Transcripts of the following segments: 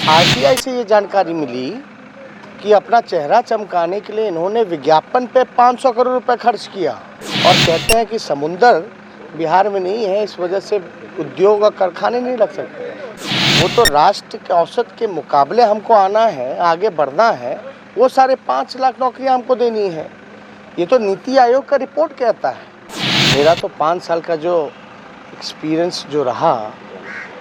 RTI से ये जानकारी मिली कि अपना चेहरा चमकाने के लिए इन्होंने विज्ञापन पे 500 करोड़ रुपए खर्च किया और कहते हैं कि समुंदर बिहार में नहीं है, इस वजह से उद्योग और कारखाने नहीं लग सकते। वो तो राष्ट्र के औसत के मुकाबले हमको आना है, आगे बढ़ना है, वो सारे 5 लाख नौकरियां हमको देनी है। ये तो नीति आयोग का रिपोर्ट कहता है। मेरा तो 5 साल का जो एक्सपीरियंस जो रहा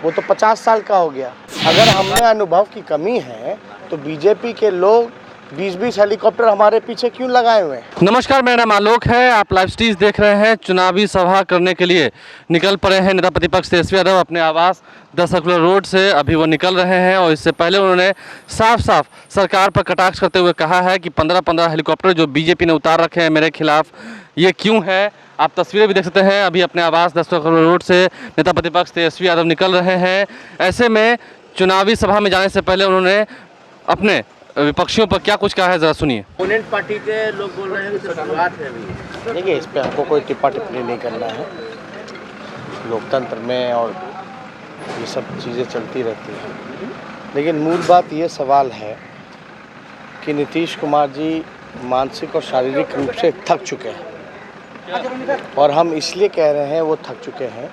वो तो 50 साल का हो गया। अगर हमें अनुभव की कमी है तो बीजेपी के लोग 20-20 हेलीकॉप्टर हमारे पीछे क्यों लगाए हुए हैं? नमस्कार, मेरा नाम आलोक है। आप लाइव स्ट्रीज देख रहे हैं। चुनावी सभा करने के लिए निकल पड़े हैं नेता प्रतिपक्ष तेजस्वी यादव अपने आवास 10 सर्कुलर रोड से। अभी वो निकल रहे हैं और इससे पहले उन्होंने साफ साफ सरकार पर कटाक्ष करते हुए कहा है कि 15-15 हेलीकॉप्टर जो बीजेपी ने उतार रखे हैं मेरे खिलाफ, ये क्यों है। आप तस्वीरें भी देख सकते हैं। अभी अपने आवास 10 सर्कुलर रोड से नेता प्रतिपक्ष तेजस्वी यादव निकल रहे हैं। ऐसे में चुनावी सभा में जाने से पहले उन्होंने अपने विपक्षियों पर क्या कुछ कहा है, जरा सुनिए। ओपोनेंट पार्टी के लोग बोल रहे हैं कि शुरुआत है अभी। देखिए, इस पे हमको कोई टिप्पा टिप्पणी नहीं करना है। लोकतंत्र में और ये सब चीज़ें चलती रहती हैं, लेकिन मूल बात ये सवाल है कि नीतीश कुमार जी मानसिक और शारीरिक रूप से थक चुके हैं और हम इसलिए कह रहे हैं वो थक चुके हैं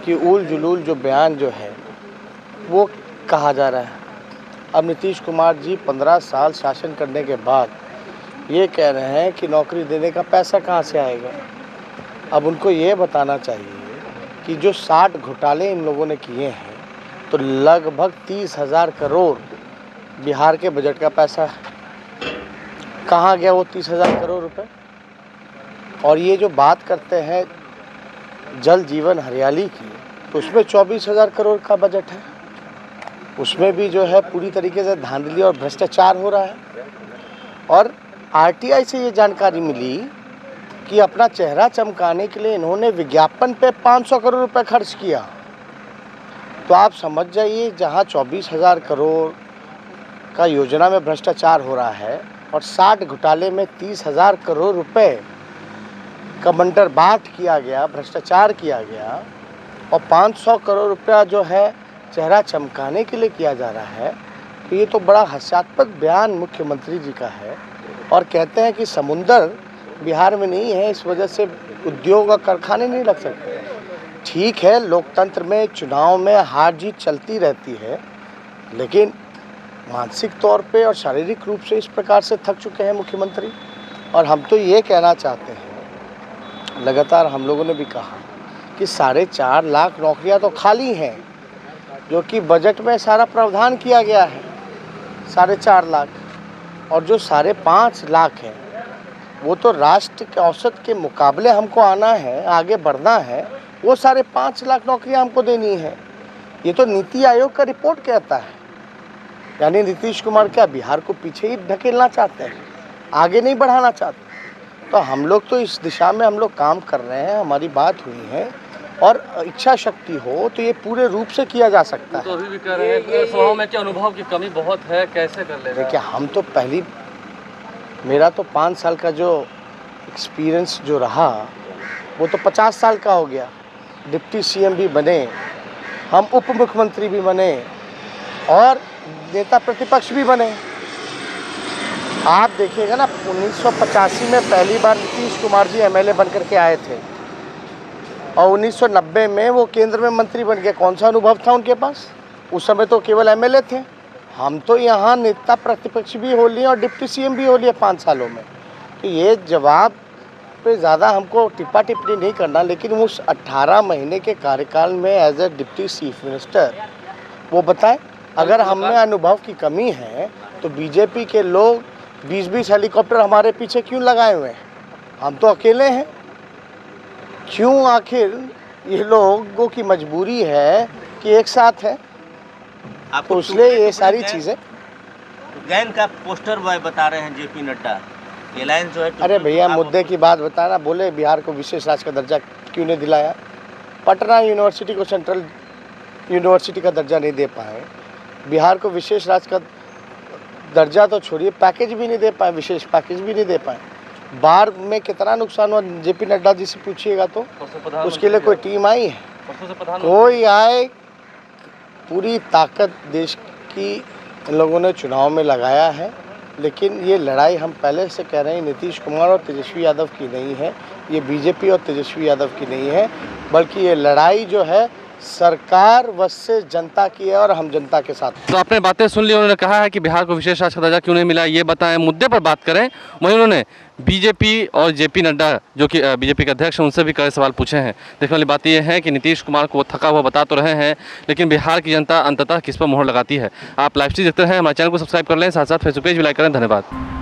कि उल जुलूल जो बयान जो है वो कहा जा रहा है। अब नीतीश कुमार जी 15 साल शासन करने के बाद ये कह रहे हैं कि नौकरी देने का पैसा कहाँ से आएगा। अब उनको ये बताना चाहिए कि जो 60 घोटाले इन लोगों ने किए हैं तो लगभग 30,000 करोड़ बिहार के बजट का पैसा है। कहाँ गया वो 30,000 करोड़ रुपए? और ये जो बात करते हैं जल जीवन हरियाली की, तो उसमें 24,000 करोड़ का बजट है। उसमें भी जो है पूरी तरीके से धांधली और भ्रष्टाचार हो रहा है। और आरटीआई से ये जानकारी मिली कि अपना चेहरा चमकाने के लिए इन्होंने विज्ञापन पे 500 करोड़ रुपए खर्च किया। तो आप समझ जाइए, जहां 24,000 करोड़ का योजना में भ्रष्टाचार हो रहा है और 60 घोटाले में 30,000 करोड़ रुपए का बंटरबाट किया गया, भ्रष्टाचार किया गया, और 500 करोड़ रुपया जो है चेहरा चमकाने के लिए किया जा रहा है, तो ये तो बड़ा हास्यास्पद बयान मुख्यमंत्री जी का है। और कहते हैं कि समुंदर बिहार में नहीं है, इस वजह से उद्योग और कारखाने नहीं लग सकते। ठीक है, लोकतंत्र में चुनाव में हार जीत चलती रहती है, लेकिन मानसिक तौर पे और शारीरिक रूप से इस प्रकार से थक चुके हैं मुख्यमंत्री। और हम तो ये कहना चाहते हैं, लगातार हम लोगों ने भी कहा कि 4.5 लाख नौकरियां तो खाली हैं, जो कि बजट में सारा प्रावधान किया गया है 4.5 लाख, और जो 5.5 लाख हैं वो तो राष्ट्र के औसत के मुकाबले हमको आना है, आगे बढ़ना है, वो 5.5 लाख नौकरियां हमको देनी है। ये तो नीति आयोग का रिपोर्ट कहता है। यानी नीतीश कुमार क्या बिहार को पीछे ही ढकेलना चाहते हैं, आगे नहीं बढ़ाना चाहते। तो हम लोग तो इस दिशा में हम लोग काम कर रहे हैं, हमारी बात हुई है, और इच्छा शक्ति हो तो ये पूरे रूप से किया जा सकता है। तो अभी भी कह रहे हैं सभाओं में कि अनुभव की कमी बहुत है, कैसे कर ले। देखिए, हम तो मेरा तो 5 साल का जो एक्सपीरियंस जो रहा वो तो 50 साल का हो गया। डिप्टी सीएम भी बने, हम उप मुख्यमंत्री भी बने और नेता प्रतिपक्ष भी बने। आप देखिएगा ना, 1985 में पहली बार नीतीश कुमार जी एमएलए बन करके आए थे और 1990 में वो केंद्र में मंत्री बन गए। कौन सा अनुभव था उनके पास? उस समय तो केवल एमएलए थे। हम तो यहाँ नेता प्रतिपक्ष भी हो लिए और डिप्टी सीएम भी हो लिए 5 सालों में। तो ये जवाब पे ज़्यादा हमको टिप्पा टिप्पणी नहीं करना, लेकिन उस 18 महीने के कार्यकाल में as a deputy chief minister वो बताएं। अगर हमें अनुभव की कमी है तो बीजेपी के लोग 20-20 हेलीकॉप्टर हमारे पीछे क्यों लगाए हुए हैं? हम तो अकेले हैं। क्यों आखिर ये लोगों की मजबूरी है कि एक साथ है? तो इसलिए ये सारी चीज़ें। गैंग का पोस्टर बॉय बता रहे हैं जेपी नड्डा, ये लाइन जो है। अरे भैया, मुद्दे की बात बताना। बोले बिहार को विशेष राज्य का दर्जा क्यों नहीं दिलाया? पटना यूनिवर्सिटी को सेंट्रल यूनिवर्सिटी का दर्जा नहीं दे पाए, बिहार को विशेष राज्य का दर्जा तो छोड़िए, पैकेज भी नहीं दे पाए, विशेष पैकेज भी नहीं दे पाए। बाढ़ में कितना नुकसान हुआ जेपी नड्डा जी से पूछिएगा तो। उसके लिए कोई टीम आई है? कोई आए, पूरी ताकत देश कि इन लोगों ने चुनाव में लगाया है, लेकिन ये लड़ाई हम पहले से कह रहे हैं नीतीश कुमार और तेजस्वी यादव की नहीं है, ये बीजेपी और तेजस्वी यादव की नहीं है, बल्कि ये लड़ाई जो है सरकार वश जनता की है और हम जनता के साथ। तो आपने बातें सुन ली, उन्होंने कहा है कि बिहार को विशेष राष्ट्र का दर्जा क्यों नहीं मिला, ये बताएं। मुद्दे पर बात करें। वहीं उन्होंने बीजेपी और जेपी नड्डा जो कि बीजेपी के अध्यक्ष हैं, उनसे भी कई सवाल पूछे हैं। देखने वाली बात यह है कि नीतीश कुमार को वो थका हुआ बता तो रहे हैं, लेकिन बिहार की जनता अंततः किस पर मोहर लगाती है। आप लाइव स्ट्रीम देखते हैं, हमारे चैनल को सब्सक्राइब कर लें, साथ साथ फेसबुक पेज भी लाइक करें। धन्यवाद।